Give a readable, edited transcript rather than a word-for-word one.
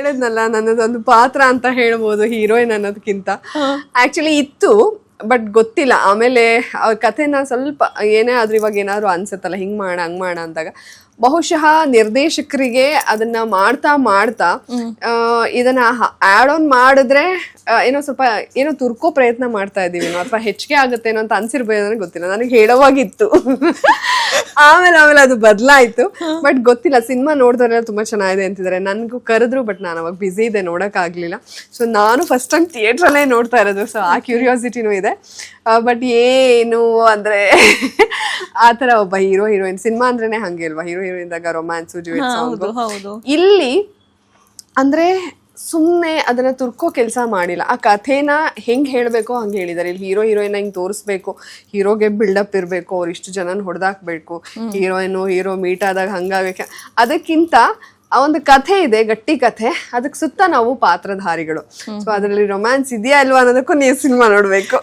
ಹೇಳಿದ್ನಲ್ಲ ನನ್ನದೊಂದು ಪಾತ್ರ ಅಂತ ಹೇಳ್ಬೋದು ಹೀರೋಯಿನ್ ಅನ್ನೋದಕ್ಕಿಂತ ಆಕ್ಚುಲಿ ಇತ್ತು ಬಟ್ ಗೊತ್ತಿಲ್ಲ. ಆಮೇಲೆ ಅವ್ರ ಕಥೆನ ಸ್ವಲ್ಪ ಏನೇ ಆದ್ರೂ ಇವಾಗ ಏನಾದ್ರು ಅನ್ಸುತ್ತಲ್ಲ ಹಿಂಗ್ ಮಾಡ ಹಂಗ್ ಮಾಡ ಅಂದಾಗ ಬಹುಶಃ ನಿರ್ದೇಶಕರಿಗೆ ಅದನ್ನ ಮಾಡ್ತಾ ಮಾಡ್ತಾ ಇದನ್ನ ಆಡ್ ಆನ್ ಮಾಡಿದ್ರೆ ಏನೋ ಸ್ವಲ್ಪ ಏನೋ ತುರ್ಕೋ ಪ್ರಯತ್ನ ಮಾಡ್ತಾ ಇದೀವಿ ಅಥವಾ ಹೆಚ್ಚಿಗೆ ಆಗುತ್ತೇನೋ ಅಂತ ಅನ್ಸಿರ್ಬೋದು ಗೊತ್ತಿಲ್ಲ. ನನಗೆ ಹೇಳೋವಾಗಿತ್ತು ಆಮೇಲೆ ಅದು ಬದಲಾಯ್ತು. ಬಟ್ ಗೊತ್ತಿಲ್ಲ, ಸಿನಿಮಾ ನೋಡಿದವರೆಲ್ಲ ತುಂಬಾ ಚೆನ್ನಾಗಿದೆ ಅಂತಿದ್ದಾರೆ. ನನ್ಗೂ ಕರೆದ್ರು ಬಟ್ ನಾನು ಅವಾಗ ಬಿಸಿ ಇದೆ, ನೋಡಕ್ ಆಗ್ಲಿಲ್ಲ. ಸೊ ನಾನು ಫಸ್ಟ್ ಟೈಮ್ ಥಿಯೇಟ್ರಲ್ಲೇ ನೋಡ್ತಾ ಇರೋದು. ಸೊ ಆ ಕ್ಯೂರಿಯಾಸಿಟಿನೂ ಇದೆ. ಬಟ್ ಏನು ಅಂದ್ರೆ ಆತರ ಒಬ್ಬ ಹೀರೋಯಿನ್ ಸಿನಿಮಾ ಅಂದ್ರೇನೆ ಹಂಗೆ ಅಲ್ವಾ, ಹೀರೋಯಿನ್ ದಾಗ ರೊಮ್ಯಾನ್ಸು ಡ್ಯುಯೆಟ್ ಇಲ್ಲಿ ಅಂದ್ರೆ ಸುಮ್ಮನೆ ಅದನ್ನ ತುರ್ಕೋ ಕೆಲಸ ಮಾಡಿಲ್ಲ. ಆ ಕಥೆನ ಹೆಂಗ್ ಹೇಳ್ಬೇಕೋ ಹಂಗೆ ಹೇಳಿದಾರೆ. ಇಲ್ಲಿ ಹೀರೋಯಿನ್ ಹಿಂಗ್ ತೋರಿಸ್ಬೇಕು, ಹೀರೋಗೆ ಬಿಲ್ಡಪ್ ಇರ್ಬೇಕು, ಅವ್ರು ಇಷ್ಟು ಜನನ ಹೊಡೆದಾಕ್ಬೇಕು, ಹೀರೋ ಮೀಟ್ ಆದಾಗ ಹಂಗಾಗಕ್ಕೆ, ಅದಕ್ಕಿಂತ ಆ ಒಂದು ಕಥೆ ಇದೆ, ಗಟ್ಟಿ ಕಥೆ, ಅದಕ್ಕೆ ಸುತ್ತ ನಾವು ಪಾತ್ರಧಾರಿಗಳು. ಸೊ ಅದ್ರಲ್ಲಿ ರೊಮ್ಯಾನ್ಸ್ ಇದೆಯಾ ಅಲ್ವಾ ಅನ್ನೋದಕ್ಕೂ ನೀವು ಸಿನಿಮಾ ನೋಡ್ಬೇಕು.